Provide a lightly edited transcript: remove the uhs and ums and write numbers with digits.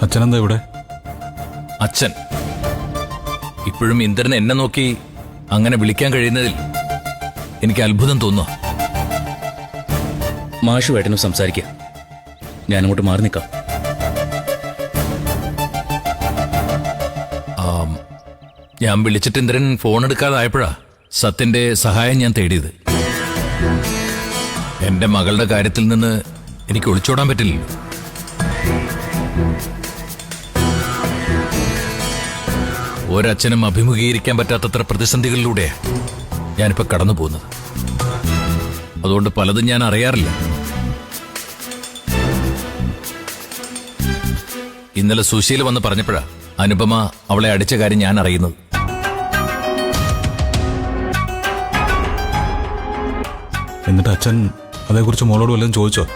അച്ഛനെന്താ ഇവിടെ? അച്ഛൻ ഇപ്പോഴും ഇന്ദ്രൻ എന്നെ നോക്കി അങ്ങനെ വിളിക്കാൻ കഴിയുന്നതിൽ എനിക്ക് അത്ഭുതം തോന്നുന്നു. മാഷുമായിട്ടൊന്ന് സംസാരിക്കുക. ഞാനങ്ങോട്ട് മാറി നിൽക്കാം. ഞാൻ വിളിച്ചിട്ട് ഇന്ദ്രൻ ഫോൺ എടുക്കാതായപ്പോഴാ സത്യന്റെ സഹായം ഞാൻ തേടിയത്. എന്റെ മകളുടെ കാര്യത്തിൽ നിന്ന് എനിക്ക് ഒളിച്ചോടാൻ പറ്റില്ലല്ലോ. ഒരച്ഛനും അഭിമുഖീകരിക്കാൻ പറ്റാത്തത്ര പ്രതിസന്ധികളിലൂടെ ഞാനിപ്പോ കടന്നു പോകുന്നത്. അതുകൊണ്ട് പലതും ഞാൻ അറിയാറില്ല. ഇന്നലെ സുശീല വന്ന് പറഞ്ഞപ്പോഴാ അനുപമ അവളെ അടിച്ച കാര്യം ഞാൻ അറിയുന്നത്. എന്നിട്ട് അച്ഛൻ അതേക്കുറിച്ച് മോളോട് വല്ലതും ചോദിച്ചോ?